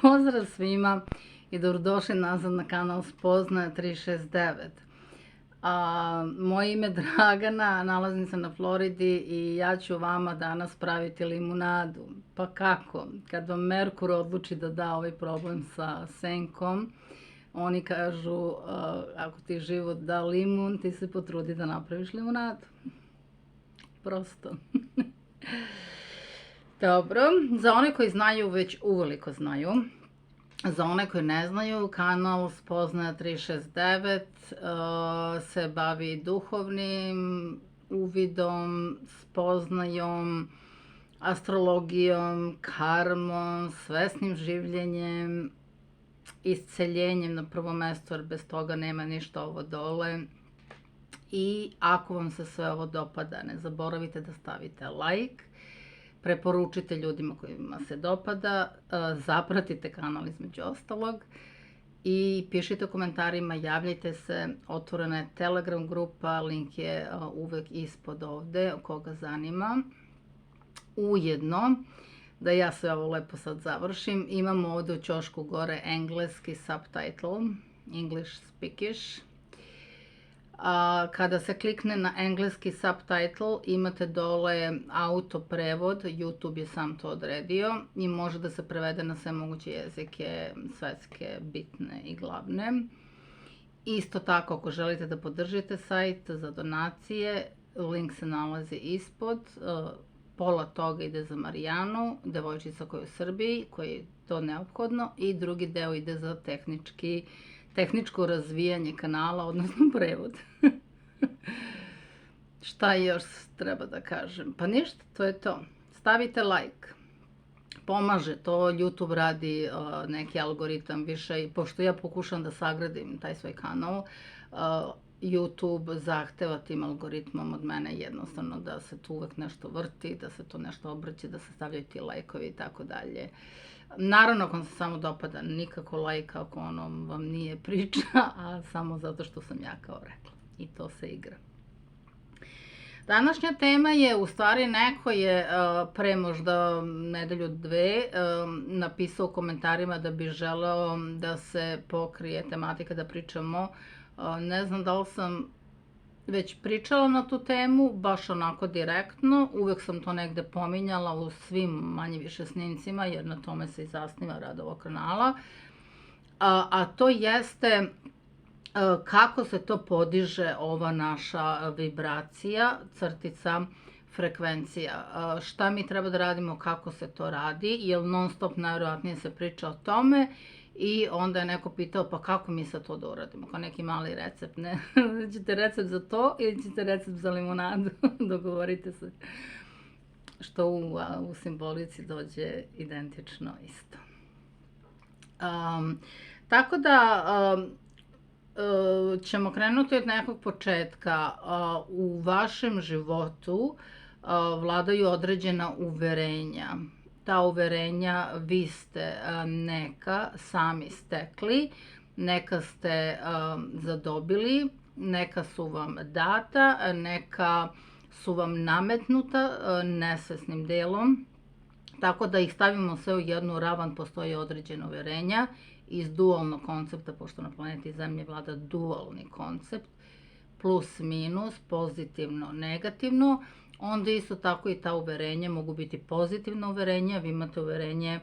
Pozdrav svima i dobrodošli nazad na kanal Spoznaja 369. Moje ime je Dragana, nalazim se na Floridi i ja ću vama danas praviti limunadu. Pa kako? Kad vam Merkur odluči da da ovaj problem sa senkom, oni kažu ako ti život da limun, ti se potrudi da napraviš limunadu. Prosto. Dobro, za one koji znaju, već uveliko znaju. Za one koji ne znaju, kanal Spoznaja 369 se bavi duhovnim uvidom, spoznajom, astrologijom, karmom, svesnim življenjem, isceljenjem na prvom mestu, jer bez toga nema ništa ovo dole. I ako vam se sve ovo dopada, ne zaboravite da stavite like, preporučite ljudima kojima se dopada, zapratite kanal između ostalog i pišite u komentarima, javljajte se, otvorena je Telegram grupa, link je uvek ispod ovde, koga zanima. Ujedno, da ja sve ovo lepo sad završim, imamo ovde u ćošku gore engleski subtitle, English speakish. Kada se klikne na engleski subtitle, imate dole autoprevod, YouTube je sam to odredio i može da se prevede na sve moguće jezike, svetske, bitne i glavne. Isto tako, ako želite da podržite sajt za donacije, link se nalazi ispod. Pola toga ide za Marijanu, devojčica koja je u Srbiji, koji je to neophodno, i drugi deo ide za tehničko razvijanje kanala, odnosno prevod. Šta još treba da kažem? Pa ništa, to je to. Stavite like. Pomaže to, YouTube radi neki algoritam više i pošto ja pokušam da sagradim taj svoj kanal, YouTube zahteva tim algoritmom od mene jednostavno da se tu uvek nešto vrti, da se to nešto obrće, da se stavljaju ti lajkovi i tako dalje. Naravno, ako vam se samo dopada, nikako lajka ako ono vam nije priča, a samo zato što sam ja kao rekla. I to se igra. Današnja tema je, u stvari, neko je pre možda nedelju dve napisao u komentarima da bi želeo da se pokrije tematika, da pričamo. Ne znam da li sam već pričala na tu temu, baš onako direktno, uvek sam to negde pominjala u svim manje više snimcima, jer na tome se i zasniva rad ovog kanala, a to jeste kako se to podiže ova naša vibracija, crtica, frekvencija. Šta mi treba da radimo, kako se to radi, jer non stop najvjerojatnije se priča o tome. I onda je neko pitao, pa kako mi sad to da uradimo, kao neki mali recept, ne? Ćete recept za to ili ćete recept za limunadu, dogovorite se. Što u simbolici dođe identično isto. Tako da ćemo krenuti od nekog početka. U vašem životu vladaju određena uverenja. Ta uverenja vi ste neka sami stekli, neka ste zadobili, neka su vam data, neka su vam nametnuta nesvesnim delom. Tako da ih stavimo sve u jednu ravan, postoje određene uverenja iz dualnog koncepta, pošto na planeti Zemlje vlada dualni koncept, plus minus, pozitivno, negativno. Onda isto tako i ta uverenja mogu biti pozitivna uverenja, vi imate uverenje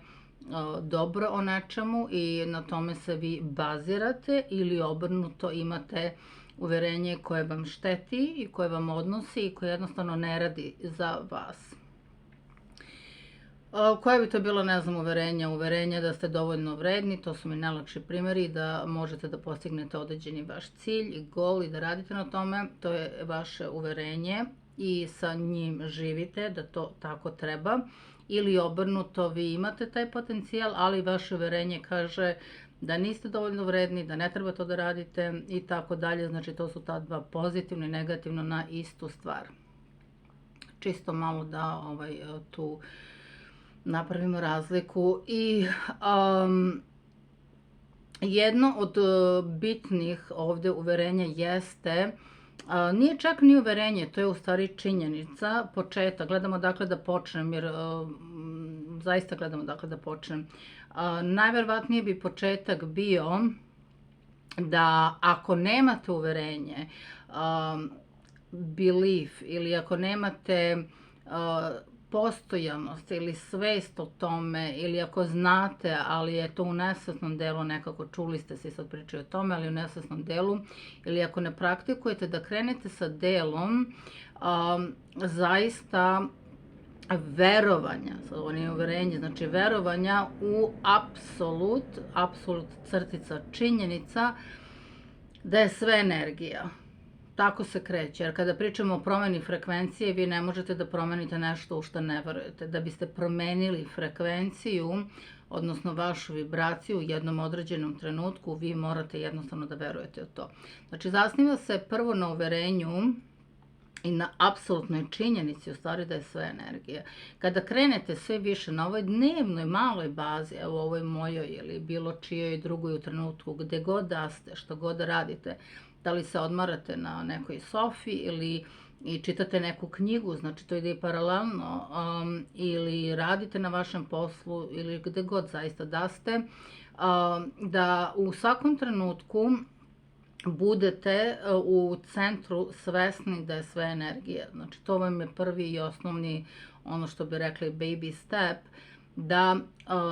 dobro o nečemu i na tome se vi bazirate, ili obrnuto imate uverenje koje vam šteti i koje vam odnosi i koje jednostavno ne radi za vas. Koje bi to bilo, ne znam, uverenja da ste dovoljno vredni, to su mi najlakši primjeri, da možete da postignete određeni vaš cilj i gol i da radite na tome, to je vaše uverenje i sa njim živite, da to tako treba, ili obrnuto, vi imate taj potencijal, ali vaše uverenje kaže da niste dovoljno vredni, da ne treba to da radite i tako dalje, znači to su ta dva, pozitivno i negativno, na istu stvar. Čisto malo da tu napravimo razliku. I jedno od bitnih ovde uverenja jeste, nije čak ni uverenje, to je u stvari činjenica, početak, gledamo dakle da počnem, jer zaista gledam odakle da počnem. Najverovatnije bi početak bio da ako nemate uverenje, belief, ili ako nemate postojanost ili svest o tome, ili ako znate, ali je to u nesvesnom delu, nekako čuli ste se sad pričaju o tome, ali u nesvesnom delu, ili ako ne praktikujete, da krenete sa delom zaista verovanja, sad ovo nije uverenje, znači verovanja u apsolut crtica činjenica da je sve energija. Tako se kreće, jer kada pričamo o promeni frekvencije, vi ne možete da promenite nešto u što ne verujete. Da biste promenili frekvenciju, odnosno vašu vibraciju u jednom određenom trenutku, vi morate jednostavno da verujete u to. Znači, zasniva se prvo na uverenju i na apsolutnoj činjenici, u stvari, da je sve energija. Kada krenete sve više na ovoj dnevnoj maloj bazi, evo ovoj mojoj ili bilo čijoj drugoj u trenutku, gde god da ste, što god da radite, da li se odmarate na nekoj sofi ili i čitate neku knjigu, znači to ide i paralelno, ili radite na vašem poslu ili gde god zaista da ste, da u svakom trenutku budete u centru svesni da je sve energija. Znači to vam je prvi i osnovni, ono što bi rekli baby step, da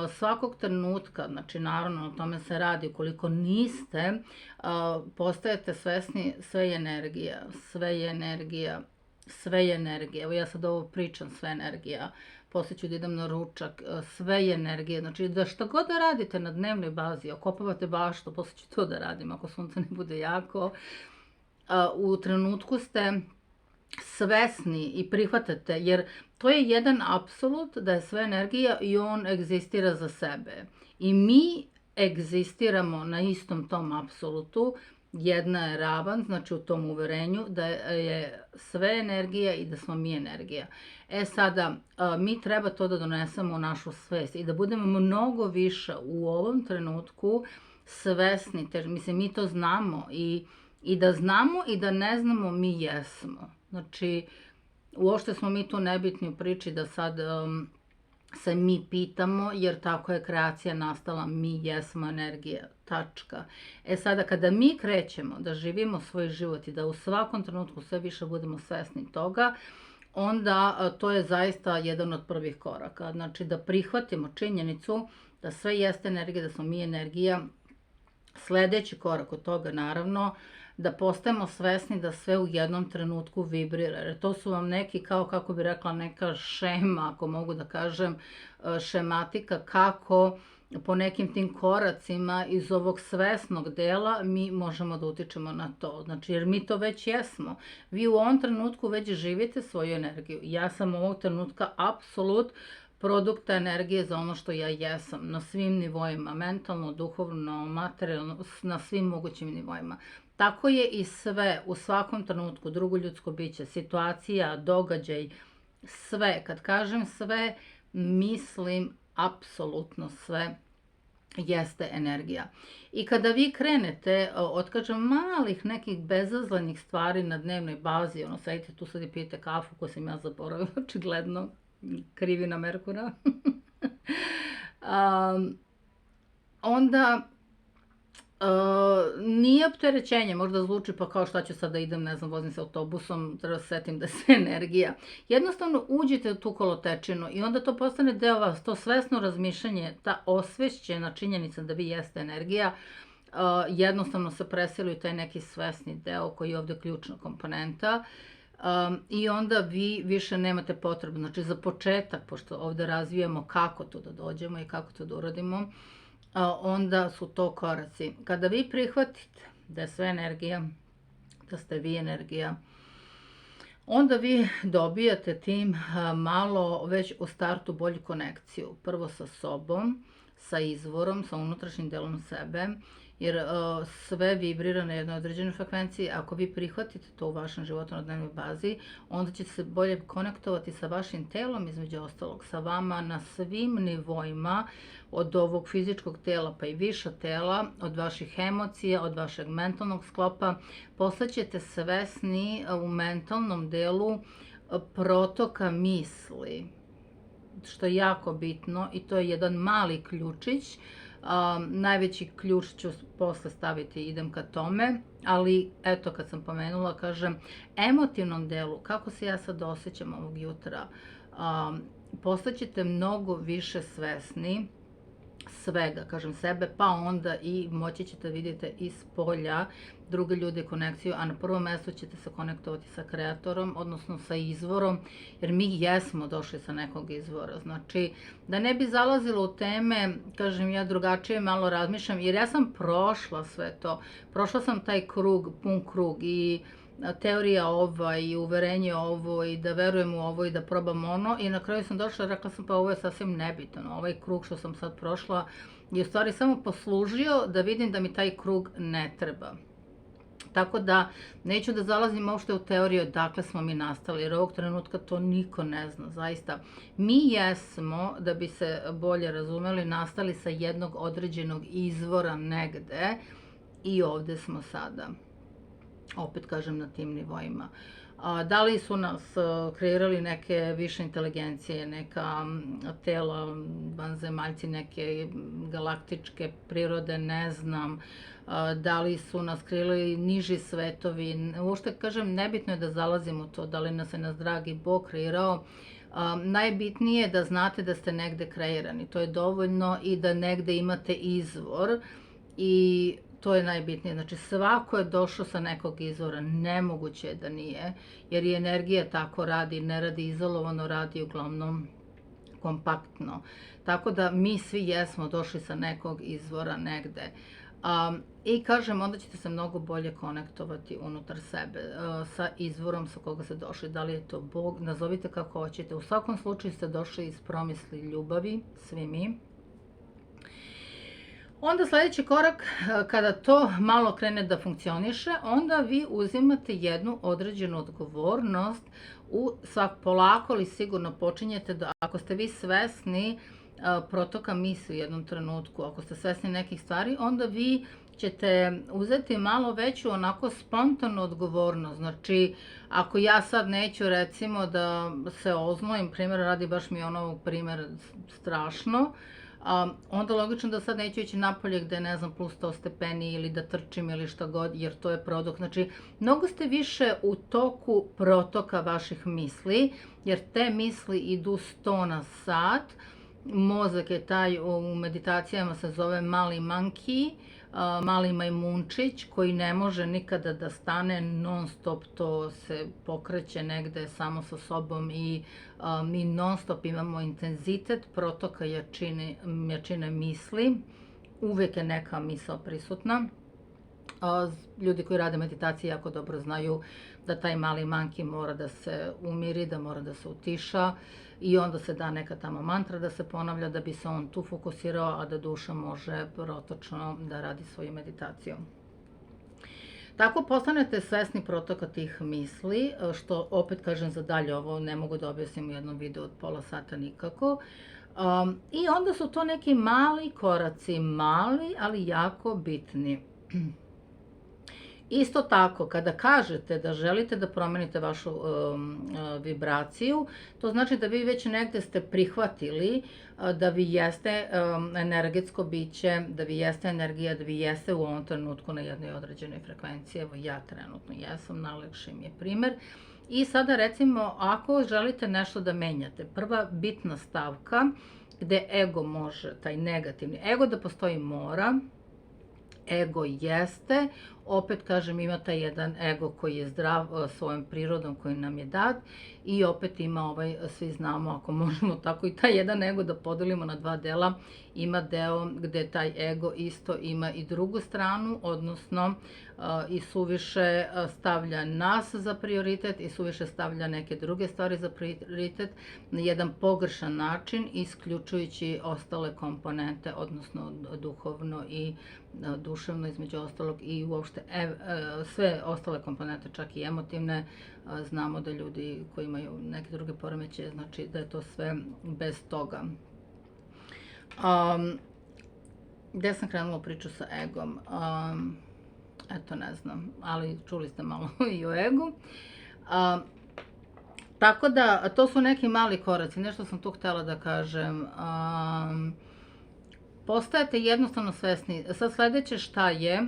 svakog trenutka, znači naravno o tome se radi, ukoliko niste, postajete svesni, sve je energija, sve je energija, sve je energija. Evo ja sad ovo pričam, sve je energija, poslije ću da idem na ručak, sve je energija. Znači da što god da radite na dnevnoj bazi, okopavate baštu, poslije ću to da radim ako sunce ne bude jako, u trenutku ste svesni i prihvatate, jer to je jedan apsolut da je sve energija i on egzistira za sebe. I mi egzistiramo na istom tom apsolutu, jedna je ravan, znači u tom uverenju da je sve energija i da smo mi energija. Sada, mi treba to da donesemo u našu svest i da budemo mnogo više u ovom trenutku svesni, mislim mi to znamo i da znamo i da ne znamo, mi jesmo. Znači, uopšte smo mi tu nebitni u priči da sad se mi pitamo, jer tako je kreacija nastala, mi jesmo energija, tačka. Sada kada mi krećemo da živimo svoj život i da u svakom trenutku sve više budemo svesni toga, onda to je zaista jedan od prvih koraka. Znači da prihvatimo činjenicu da sve jeste energija, da smo mi energija. Sledeći korak od toga, naravno, da postajemo svesni da sve u jednom trenutku vibrira. Jer to su vam neki, kao kako bi rekla, neka šema, ako mogu da kažem, šematika kako po nekim tim koracima iz ovog svesnog dela mi možemo da utičemo na to. Znači, jer mi to već jesmo. Vi u ovom trenutku već živite svoju energiju. Ja sam ovog trenutka apsolut produkta energije za ono što ja jesam, na svim nivoima, mentalno, duhovno, materijalno, na svim mogućim nivoima. Tako je i sve, u svakom trenutku, drugo ljudsko biće, situacija, događaj, sve. Kad kažem sve, mislim apsolutno sve jeste energija. I kada vi krenete, otkažem malih nekih bezazlenih stvari na dnevnoj bazi, sedite tu sad i pijete kafu koju sam ja zaboravila, očigledno, krivina Merkura, onda nije opterećenje, možda zvuči pa kao šta ću sad da idem, ne znam, vozim se autobusom, treba se setim da je sve energija. Jednostavno uđite u tu kolotečinu i onda to postane deo vas, to svesno razmišljanje, ta osvešćena činjenica da vi jeste energija, jednostavno se preseli u taj neki svesni deo koji je ovde ključna komponenta. I onda vi više nemate potrebu, znači za početak, pošto ovde razvijamo kako to da dođemo i kako to da uradimo, onda su to koraci. Kada vi prihvatite da je sve energija, da ste vi energija, onda vi dobijate tim malo već u startu bolju konekciju. Prvo sa sobom, sa izvorom, sa unutrašnjim delom sebe, jer sve vibrira na jednoj određenoj frekvenciji. Ako vi prihvatite to u vašem životu na dnevnoj bazi, onda ćete se bolje konektovati sa vašim telom, između ostalog, sa vama na svim nivoima, od ovog fizičkog tela pa i viša tela, od vaših emocija, od vašeg mentalnog sklopa. Postaćete svesni u mentalnom delu protoka misli. što je jako bitno i to je jedan mali ključić. Najveći ključ ću posle staviti, idem ka tome, ali eto kad sam pomenula, kažem, emotivnom delu, kako se ja sad osjećam ovog jutra, postaćete mnogo više svesni svega, kažem sebe, pa onda i moći ćete vidjeti iz polja druge ljude, konekciju, a na prvom mjestu ćete se konektovati sa kreatorom, odnosno sa izvorom, jer mi jesmo došli sa nekog izvora. Znači, da ne bi zalazilo u teme, kažem, ja drugačije malo razmišljam, jer ja sam prošla sve to. Prošla sam taj krug, pun krug i teorija ova i uverenje ovo i da verujem u ovo i da probam ono i na kraju sam došla i rekla sam pa ovo je sasvim nebitno. Ovaj krug što sam sad prošla je u stvari samo poslužio da vidim da mi taj krug ne treba. Tako da neću da zalazim uopšte u teoriju odakle smo mi nastali, jer ovog trenutka to niko ne zna, zaista. Mi jesmo, da bi se bolje razumeli, nastali sa jednog određenog izvora negde i ovde smo sada. Opet kažem na tim nivoima. Da li su nas kreirali neke više inteligencije, neka tela, vanzemaljci, neke galaktičke prirode, ne znam. Da li su nas kreirali niži svetovi. Uopšte kažem, nebitno je da zalazimo u to, da li nas je nas dragi Bog kreirao. Najbitnije je da znate da ste negde kreirani. To je dovoljno i da negde imate izvor i to je najbitnije. Znači, svako je došao sa nekog izvora, nemoguće je da nije, jer i energija tako radi, ne radi izolovano, radi uglavnom kompaktno. Tako da mi svi jesmo došli sa nekog izvora negde. I kažem, onda ćete se mnogo bolje konektovati unutar sebe sa izvorom sa koga ste došli. Da li je to Bog, nazovite kako hoćete. U svakom slučaju ste došli iz promisli ljubavi, svi mi. Onda sljedeći korak, kada to malo krene da funkcioniše, onda vi uzimate jednu određenu odgovornost, polako ali sigurno počinjete da, ako ste vi svesni protoka misli u jednom trenutku, ako ste svesni nekih stvari, onda vi ćete uzeti malo veću onako spontanu odgovornost. Znači, ako ja sad neću recimo da se oznojim, primjer radi, baš mi je ono primjer strašno, onda logično da sad neću ići napolje gde, ne znam, plus 100 stepeni ili da trčim ili šta god, jer to je produkt. Znači, mnogo ste više u toku protoka vaših misli, jer te misli idu 100 na sat. Mozak je taj, u meditacijama se zove mali monkey, mali majmunčić koji ne može nikada da stane non stop, to se pokreće negde samo sa sobom i mi non stop imamo intenzitet protoka jačine misli, uvijek je neka misao prisutna. Ljudi koji rade meditacije jako dobro znaju da taj mali monkey mora da se umiri, da mora da se utiša i onda se da neka tamo mantra da se ponavlja da bi se on tu fokusirao, a da duša može protočno da radi svoju meditaciju. Tako postanete svesni protoka tih misli, što opet kažem za dalje ovo ne mogu da objasnim u jednom videu od pola sata nikako. I onda su to neki mali koraci, mali ali jako bitni. Isto tako, kada kažete da želite da promenite vašu vibraciju, to znači da vi već negde ste prihvatili da vi jeste energetsko biće, da vi jeste energija, da vi jeste u ovom trenutku na jednoj određenoj frekvenciji. Evo ja trenutno jesam, najlakši mi je primer. I sada recimo, ako želite nešto da menjate, prva bitna stavka gde ego može, taj negativni ego da postoji mora, ego jeste, opet kažem ima taj jedan ego koji je zdrav svojom prirodom koji nam je dat i opet ima svi znamo, ako možemo tako i taj jedan ego da podelimo na dva dela, ima deo gde taj ego isto ima i drugu stranu, odnosno i suviše stavlja nas za prioritet i suviše stavlja neke druge stvari za prioritet na jedan pogrešan način, isključujući ostale komponente, odnosno duhovno i duševno između ostalog i uopšte sve ostale komponente, čak i emotivne. Znamo da ljudi koji imaju neke druge poremećaje, znači da je to sve bez toga. Gde sam krenula priču sa egom? Eto, ne znam, ali čuli ste malo i o egu. Tako da, to su neki mali koraci, nešto sam tu htjela da kažem. Postajete jednostavno svesni. Sad sledeće šta je?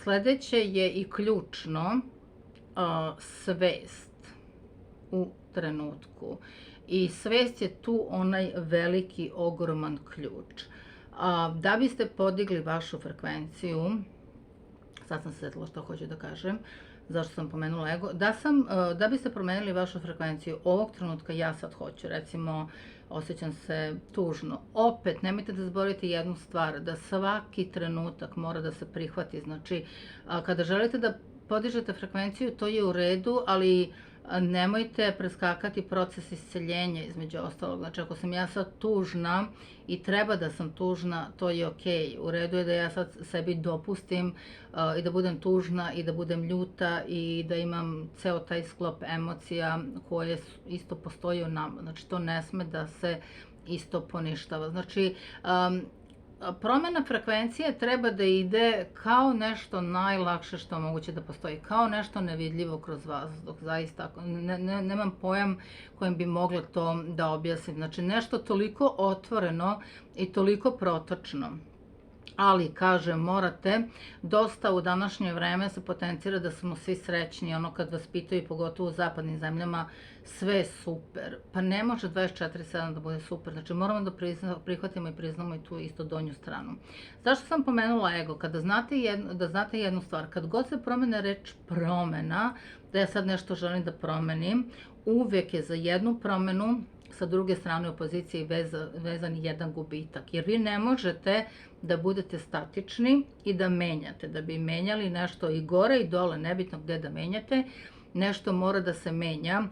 Sledeće je i ključno svest u trenutku. I svest je tu onaj veliki, ogroman ključ. Da biste podigli vašu frekvenciju, sad sam se sjetila što hoću da kažem, zašto sam pomenula ego, da biste promenili vašu frekvenciju ovog trenutka, ja sad hoću, recimo, osjećam se tužno. Opet, nemojte da zaboravite jednu stvar, da svaki trenutak mora da se prihvati. Znači, kada želite da podižete frekvenciju, to je u redu, ali nemojte preskakati proces isceljenja, između ostalog. Znači, ako sam ja sad tužna i treba da sam tužna, to je okej. U redu je da ja sad sebi dopustim i da budem tužna i da budem ljuta i da imam ceo taj sklop emocija koje isto postoji u nama. Znači, to ne sme da se isto poništava. Znači, promjena frekvencije treba da ide kao nešto najlakše što moguće da postoji, kao nešto nevidljivo kroz vazduh, zaista, nemam pojam kojim bi mogla to da objasnim, znači nešto toliko otvoreno i toliko protočno. Ali, kažem, morate, dosta u današnje vreme se potencira da smo svi srećni, ono kad vas pitaju, pogotovo u zapadnim zemljama, sve je super. Pa ne može 24/7 da bude super, znači moramo da prihvatimo i priznamo i tu isto donju stranu. Zašto sam pomenula ego? Kada znate jednu stvar, kad god se promene reč promena, da ja sad nešto želim da promenim, uvek je za jednu promenu sa druge strane u poziciji vezan jedan gubitak. Jer vi ne možete da budete statični i da menjate. Da bi menjali nešto i gore i dole, nebitno gde da menjate, nešto mora da se menja.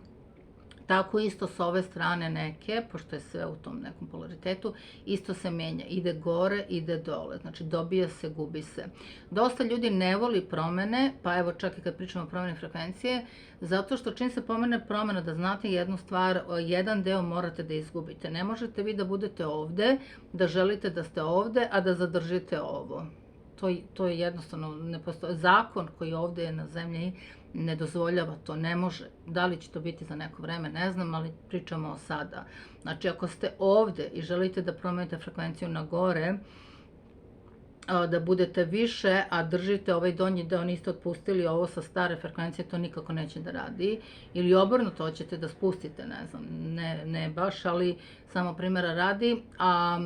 Tako isto s ove strane neke, pošto je sve u tom nekom polaritetu, isto se menja. Ide gore, ide dole. Znači dobija se, gubi se. Dosta ljudi ne voli promene, pa evo čak i kad pričamo o promeni frekvencije, zato što čim se pomene promena, da znate jednu stvar, jedan deo morate da izgubite. Ne možete vi da budete ovde, da želite da ste ovde, a da zadržite ovo. To je jednostavno, ne postoji. Zakon koji ovde je na zemlji ne dozvoljava to, ne može. Da li će to biti za neko vreme, ne znam, ali pričamo o sada. Znači, ako ste ovde i želite da promenite frekvenciju na gore, da budete više, a držite ovaj donji deo, niste otpustili ovo sa stare frekvencije, to nikako neće da radi. Ili obrnuto, hoćete da spustite, ne znam, ne baš, ali samo primjera radi, a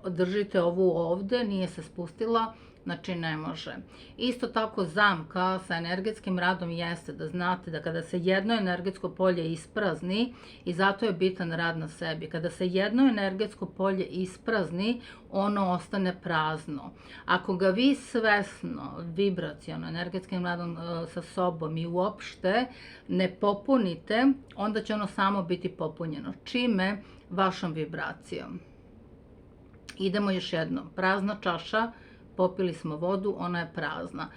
držite ovu ovde, nije se spustila, znači ne može. Isto tako zamka sa energetskim radom jeste da znate da kada se jedno energetsko polje isprazni, i zato je bitan rad na sebi, kada se jedno energetsko polje isprazni, ono ostane prazno. Ako ga vi svesno, vibraciono, energetskim radom sa sobom i uopšte ne popunite, onda će ono samo biti popunjeno. Čime? Vašom vibracijom. Idemo još jednom. Prazna čaša, popili smo vodu, ona je prazna.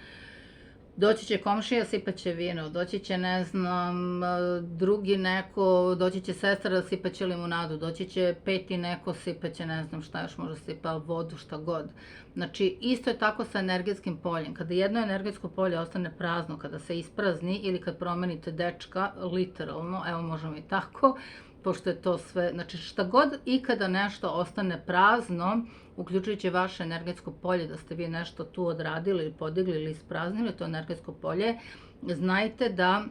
Doći će komšija, sipaće vino, doći će, ne znam, drugi neko, doći će sestra, sipaće limunadu, doći će peti neko, sipaće, ne znam šta još može sipa, vodu, šta god. Znači, isto je tako sa energetskim poljem. Kada jedno energetsko polje ostane prazno, kada se isprazni ili kad promenite dečka, literalno, evo možemo i tako, pošto je to sve, znači šta god i kada nešto ostane prazno, uključujući vaše energetsko polje, da ste vi nešto tu odradili ili podigli ili ispraznili to energetsko polje, znajte da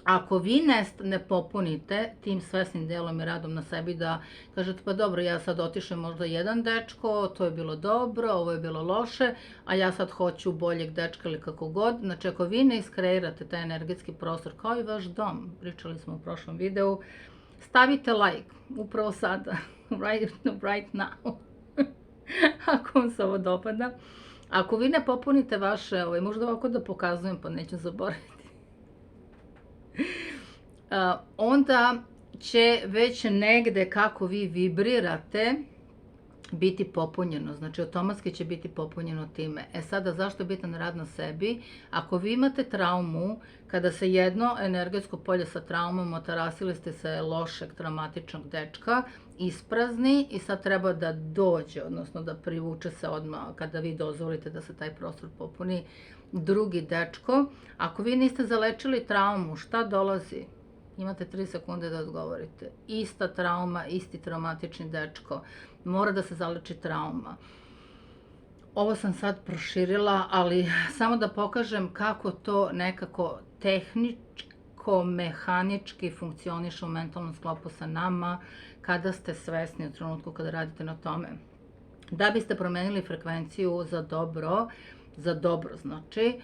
ako vi ne popunite tim svesnim delom i radom na sebi, da kažete pa dobro, ja sad otišem možda jedan dečko, to je bilo dobro, ovo je bilo loše, a ja sad hoću boljeg dečka ili kako god. Znači ako vi ne iskreirate taj energetski prostor, kao i vaš dom, pričali smo u prošlom videu, stavite like, upravo sada, right now, ako vam se ovo dopada. Ako vi ne popunite vaše, možda ovako da pokazujem, pa neću zaboraviti, onda će već negde kako vi vibrirate biti popunjeno, znači automatski će biti popunjeno time. E sada, zašto je bitan rad na sebi? Ako vi imate traumu, kada se jedno energetsko polje sa traumom, otarasili ste se lošeg, traumatičnog dečka, isprazni i sad treba da dođe, odnosno da privuče se odmah, kada vi dozvolite da se taj prostor popuni, drugi dečko. Ako vi niste zalečili traumu, šta dolazi? Imate 3 sekunde da odgovorite. Ista trauma, isti traumatični dečko. Mora da se zaleči trauma. Ovo sam sad proširila, ali samo da pokažem kako to nekako tehničko, mehanički funkcioniše u mentalnom sklopu sa nama kada ste svesni u trenutku kada radite na tome. Da biste promenili frekvenciju za dobro znači,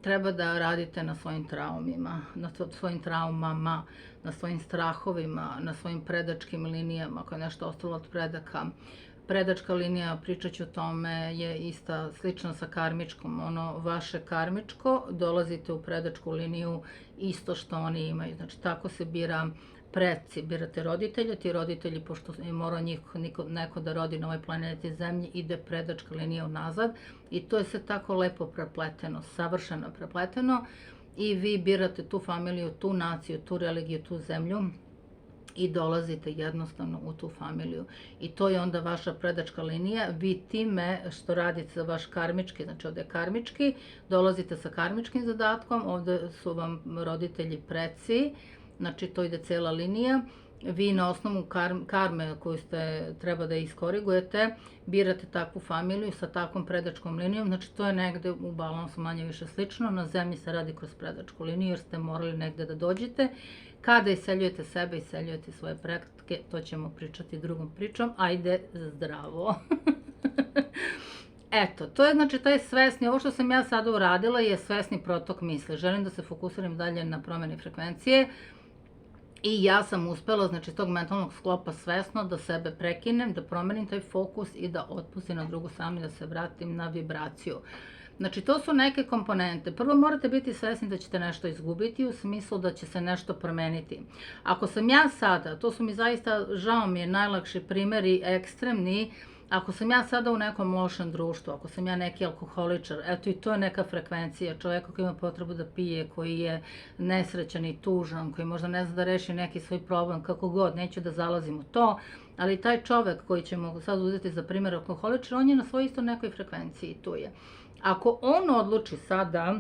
treba da radite na svojim traumima, na svojim strahovima, na svojim predačkim linijama, ako je nešto ostalo od predaka. Predačka linija, pričat ću o tome, je slična sa karmičkom. Ono vaše karmičko, dolazite u predačku liniju isto što oni imaju. Znači, tako se bira preci. Birate roditelje, ti roditelji, pošto je morao neko da rodi na ovoj planeti Zemlji, ide predačka linija unazad i to je sve tako lepo prepleteno, savršeno prepleteno i vi birate tu familiju, tu naciju, tu religiju, tu zemlju i dolazite jednostavno u tu familiju. I to je onda vaša predačka linija. Vi time što radite za vaš karmički, znači ovdje je karmički, dolazite sa karmičkim zadatkom, ovdje su vam roditelji preci, znači to ide cijela linija. Vi na osnovu karme koju treba da iskorigujete, birate takvu familiju sa takvom predačkom linijom, znači to je negde u balansu manje više slično. Na zemlji se radi kroz predačku liniju jer ste morali negde da dođete. Kada iseljujete sebe, iseljujete svoje pretke, to ćemo pričati drugom pričom. Ajde, zdravo! Eto, to je znači taj svesni, ovo što sam ja sada uradila je svesni protok misli. Želim da se fokusiram dalje na promjeni frekvencije i ja sam uspela, znači, iz tog mentalnog sklopa svesno da sebe prekinem, da promenim taj fokus i da otpustim na drugu stranu i da se vratim na vibraciju. Znači, to su neke komponente. Prvo morate biti svesni da ćete nešto izgubiti u smislu da će se nešto promeniti. Ako sam ja sada, to su mi zaista, žao mi je, najlakši primjeri, ekstremni, ako sam ja sada u nekom lošem društvu, ako sam ja neki alkoholičar, eto i to je neka frekvencija čovjeka koji ima potrebu da pije, koji je nesrećan i tužan, koji možda ne zna da reši neki svoj problem, kako god, neću da zalazim u to, ali taj čovjek koji ćemo sad uzeti za primjer alkoholičar, on je na svoj isto nekoj frekvenciji, tu je. Ako on odluči sada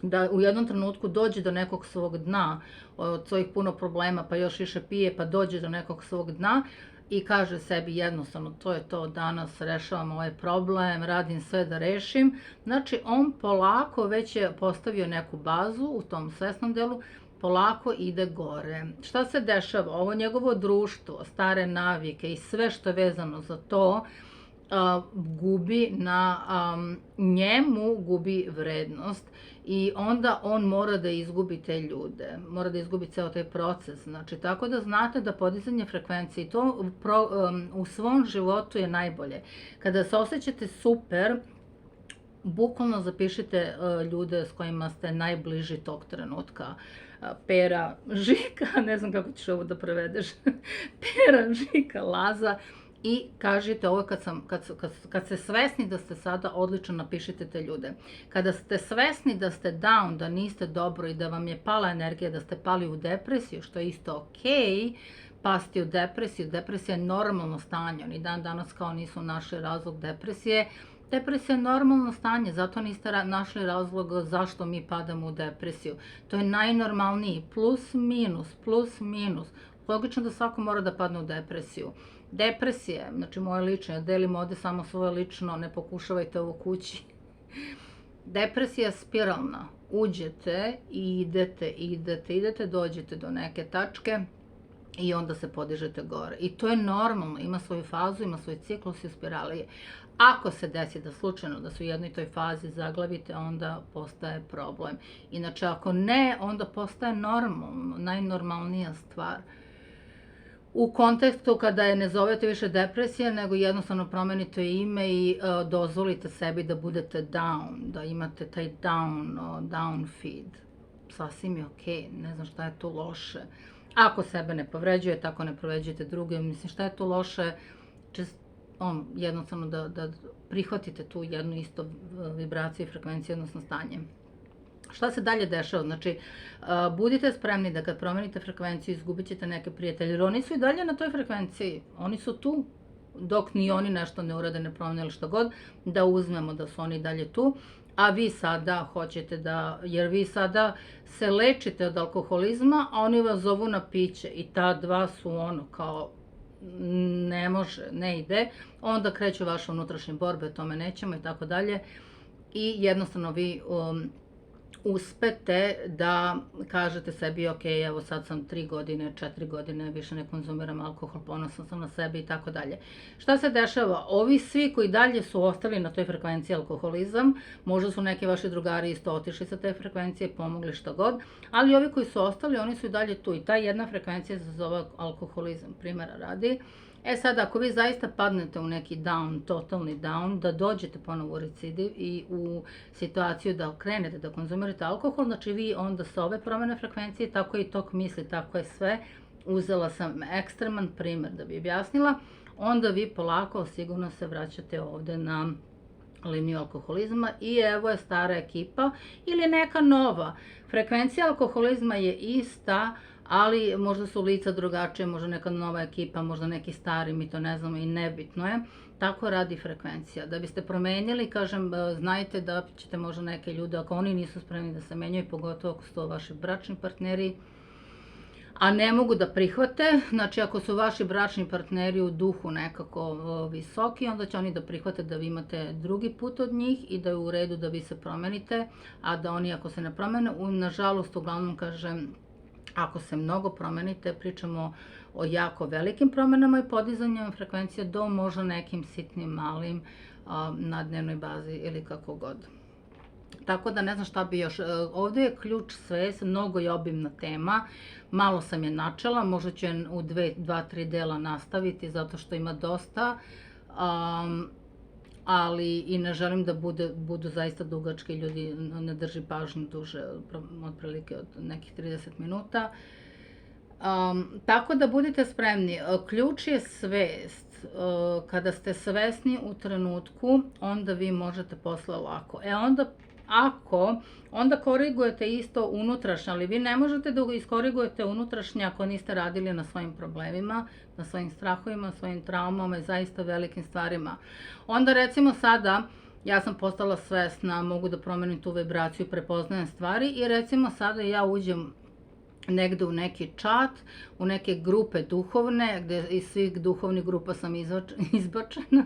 da u jednom trenutku dođe do nekog svog dna, od svojih puno problema, pa još više pije, pa dođe do nekog svog dna i kaže sebi jednostavno to je to, danas rešavam ovaj problem, radim sve da rešim, znači on polako već je postavio neku bazu u tom svesnom delu, polako ide gore. Šta se dešava? Ovo njegovo društvo, stare navike i sve što je vezano za to, gubi na njemu, gubi vrednost i onda on mora da izgubi te ljude, mora da izgubi ceo taj proces. Znači, tako da znate da podizanje frekvencije, to u svom životu je najbolje. Kada se osjećate super, bukvalno zapišite ljude s kojima ste najbliži tog trenutka. Pera, Žika, ne znam kako ćeš ovo da prevedeš, Pera, Žika, Laza, i kažite ovo kad ste svesni da ste sada odlično, napišite te ljude. Kada ste svesni da ste down, da niste dobro i da vam je pala energija, da ste pali u depresiju, što je isto okej, pasti u depresiju. Depresija je normalno stanje, oni dan danas kao nisu našli razlog depresije. Depresija je normalno stanje, zato niste našli razlog zašto mi padamo u depresiju. To je najnormalniji, plus minus. Logično da svako mora da padne u depresiju. Depresije, znači moje lično, ja delim ovdje samo svoje lično, ne pokušavajte ovo kući. Depresija je spiralna, uđete i idete, dođete do neke tačke i onda se podižete gore. I to je normalno, ima svoju fazu, ima svoj ciklus i u spirali je. Ako se desi da slučajno da su u jednoj toj fazi zaglavite, onda postaje problem. Inače, ako ne, onda postaje normalno, najnormalnija stvar. U kontekstu kada je ne zovete više depresija, nego jednostavno promenite ime i dozvolite sebi da budete down, da imate taj down feed. Sasvim je okej, ne znam šta je tu loše. Ako sebe ne povređujete, ako ne povređujete druge, mislim šta je tu loše, jednostavno da prihvatite tu jednu isto vibraciju i frekvenciju, odnosno stanje. Šta se dalje dešava? Znači, budite spremni da kad promenite frekvenciju izgubit ćete neke prijatelje, jer oni su i dalje na toj frekvenciji, oni su tu, dok ni oni nešto ne urade, ne promene ili što god, da uzmemo da su oni dalje tu. a vi sada hoćete da, jer vi sada se lečite od alkoholizma, a oni vas zovu na piće i ta dva su ono kao ne može, ne ide, onda kreću vaše unutrašnje borbe, o tome nećemo i tako dalje i jednostavno vi uspete da kažete sebi ok, evo sad sam 3 godine, 4 godine, više ne konzumiram alkohol, ponosan sam na sebe i tako dalje. Šta se dešava? Ovi svi koji dalje su ostali na toj frekvenciji alkoholizam, možda su neki vaši drugari isto otišli sa te frekvencije, pomogli šta god, ali ovi koji su ostali, oni su i dalje tu i ta jedna frekvencija se zove alkoholizam, primjera radi. E sad, ako vi zaista padnete u neki down, totalni down, da dođete ponovo u recidiv i u situaciju da krenete da konzumirate alkohol, znači vi onda sa ove promjene frekvencije, tako je i tok misli, tako je sve, uzela sam ekstreman primjer da bi objasnila, onda vi polako sigurno se vraćate ovde na liniju alkoholizma i evo je stara ekipa ili neka nova. Frekvencija alkoholizma je ista, ali možda su lica drugačije, možda neka nova ekipa, možda neki stari, mi to ne znamo i nebitno je. Tako radi frekvencija. Da biste promenili, kažem, znajte da ćete možda neke ljude, ako oni nisu spremni da se menjaju, pogotovo ako su to vaši bračni partneri, a ne mogu da prihvate, znači ako su vaši bračni partneri u duhu nekako visoki, onda će oni da prihvate da vi imate drugi put od njih i da je u redu da vi se promenite, a da oni ako se ne promene, nažalost, uglavnom kažem, ako se mnogo promenite, pričamo o jako velikim promenama i podizanjem frekvencije do možda nekim sitnim, malim na dnevnoj bazi ili kako god. Tako da ne znam šta bi još, ovde je ključ svest, mnogo je obimna tema, malo sam je načela, možda ću je u 2-3 dela nastaviti zato što ima dosta, ali i ne želim da budu zaista dugački, ljudi ne drži pažnju duže, otprilike od nekih 30 minuta. Tako da budite spremni. Ključ je svest. Kada ste svesni u trenutku, onda vi možete posle lako. Onda korigujete isto unutrašnje, ali vi ne možete da iskorigujete unutrašnje ako niste radili na svojim problemima, na svojim strahovima, svojim traumama i zaista velikim stvarima. Onda recimo sada, ja sam postala svesna, mogu da promenim tu vibraciju, prepoznajem stvari i recimo sada ja uđem negde u neki čat, u neke grupe duhovne, gde iz svih duhovnih grupa sam izbačena.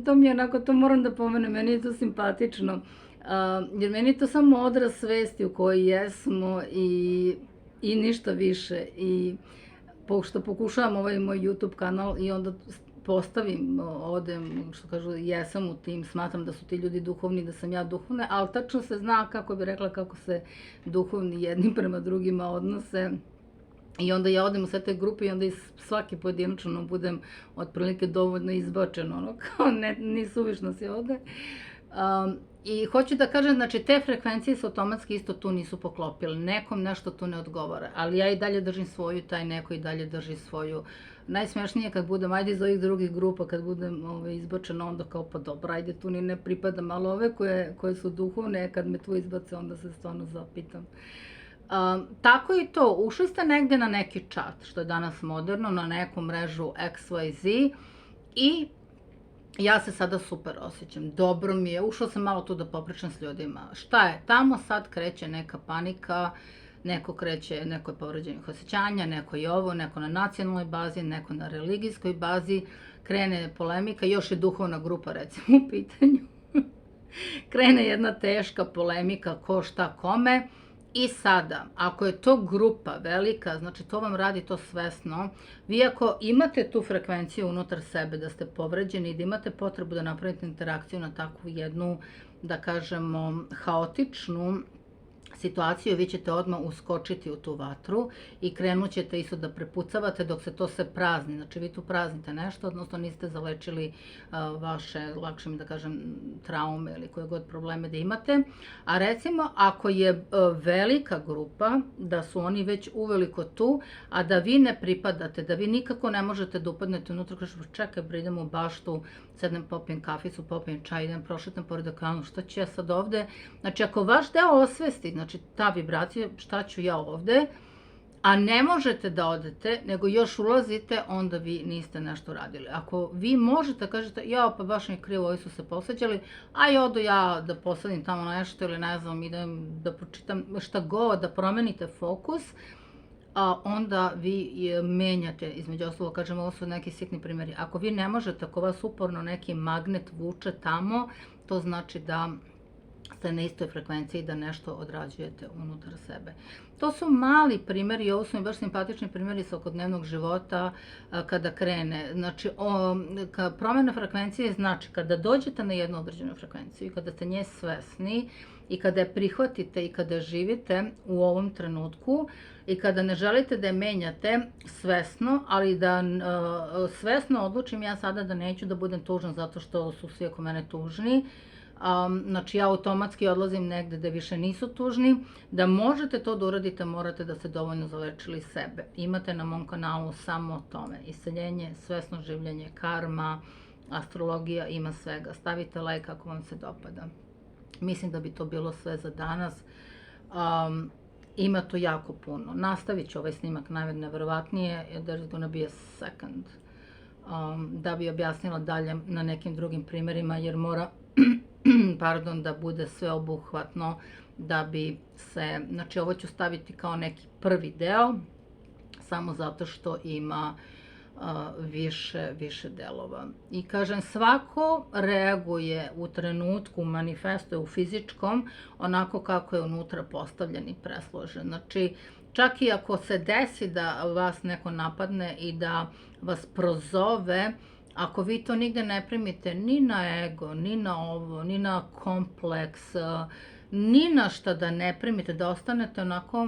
To mi je onako, to moram da pomenem, meni je to simpatično, jer meni je to samo odraz svesti u kojoj jesmo i ništa više. I pošto pokušavam ovaj moj YouTube kanal i onda postavim, odem, što kažu, jesam u tim, smatram da su ti ljudi duhovni, da sam ja duhovna, ali tačno se zna, kako bi rekla, kako se duhovni jedni prema drugima odnose. I onda ja odem u sve te grupe i onda iz svake pojedinačno budem otprilike dovoljno izbačena, ono kao ni suvišno si ovde. I hoću da kažem, znači te frekvencije se automatski isto tu nisu poklopile, nekom nešto tu ne odgovara, ali ja i dalje držim svoju, taj neko i dalje drži svoju. Najsmešnije kad budem, ajde iz ovih drugih grupa, kad budem izbačena, onda kao pa dobro, ajde tu ni ne pripadam, ali ove koje su duhovne, kad me tu izbace, onda se stvarno zapitam. Tako i to, ušli ste negde na neki čat, što je danas moderno, na neku mrežu XYZ i ja se sada super osjećam, dobro mi je, ušla sam malo tu da popričam s ljudima. Šta je? Tamo sad kreće neka panika, neko je povređenih osjećanja, neko je ovo, neko na nacionalnoj bazi, neko na religijskoj bazi, krene polemika, još je duhovna grupa recimo u pitanju. Krene jedna teška polemika ko šta kome. I sada, ako je to grupa velika, znači to vam radi to svesno, vi ako imate tu frekvenciju unutar sebe da ste povređeni i da imate potrebu da napravite interakciju na takvu jednu, da kažemo, haotičnu situaciju, vi ćete odmah uskočiti u tu vatru i krenut ćete isto da prepucavate dok se to sve prazni. Znači vi tu praznite nešto, odnosno niste zalečili vaše, lakše mi da kažem, traume ili koje god probleme da imate. A recimo, ako je velika grupa, da su oni već uveliko tu, a da vi ne pripadate, da vi nikako ne možete da upadnete unutra, kažete, čekaj, idem u baštu, sednem, popijem kaficu, popijem čaj, idem, prošetam pored okeana, šta ću ja sad ovde? Znači, ako vaš deo osvesti, znači ta vibracija, šta ću ja ovde, a ne možete da odete, nego još ulazite, onda vi niste nešto radili. Ako vi možete, kažete, ja, pa baš mi je krivo, ovi su se posađali, a odu ja da posadim tamo nešto ili ne znam, idem da pročitam šta god, da promenite fokus, a onda vi menjate, između ostalog, kažem, ovo su neki sitni primjeri. Ako vi ne možete, ako vas uporno neki magnet vuče tamo, to znači da ste na istoj frekvenciji da nešto odrađujete unutar sebe. To su mali primjeri, ovo su mi baš simpatični primjeri svakodnevnog života kada krene. Znači, promjena frekvencije znači kada dođete na jednu određenu frekvenciju i kada ste nje svesni i kada je prihvatite i kada živite u ovom trenutku i kada ne želite da je menjate svesno, ali da svesno odlučim ja sada da neću da budem tužan zato što su svi oko mene tužni, znači ja automatski odlazim negde gde više nisu tužni, da možete to da uradite, morate da ste dovoljno zalečili sebe. Imate na mom kanalu samo o tome, isceljenje, svesno življenje, karma, astrologija, ima svega. Stavite like ako vam se dopada. Mislim da bi to bilo sve za danas. Ima to jako puno. Nastavit ću ovaj snimak najverovatnije, there's gonna be a second, da bi objasnila dalje na nekim drugim primjerima, jer mora pardon, da bude sveobuhvatno, da bi se, znači ovo ću staviti kao neki prvi deo, samo zato što ima više delova. I kažem, svako reaguje u trenutku, manifestuje u fizičkom, onako kako je unutra postavljen i presložen. Znači, čak i ako se desi da vas neko napadne i da vas prozove, ako vi to nigde ne primite ni na ego, ni na ovo, ni na kompleks, ni na šta da ne primite, da ostanete onako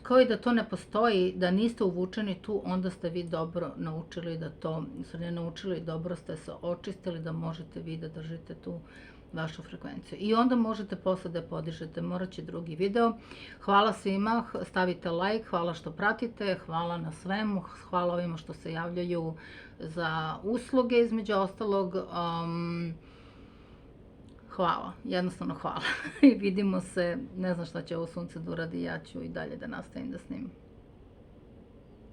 kao i da to ne postoji, da niste uvučeni tu, onda ste vi dobro naučili da to, ne naučili, dobro ste se očistili da možete vi da držite tu vašu frekvenciju. I onda možete posle da podižete, morat će drugi video. Hvala svima, stavite like, hvala što pratite, hvala na svemu, hvala ovima što se javljaju za usluge između ostalog. Hvala, jednostavno hvala. I vidimo se, ne znam šta će ovo sunce da uradi, ja ću i dalje da nastavim da snimim.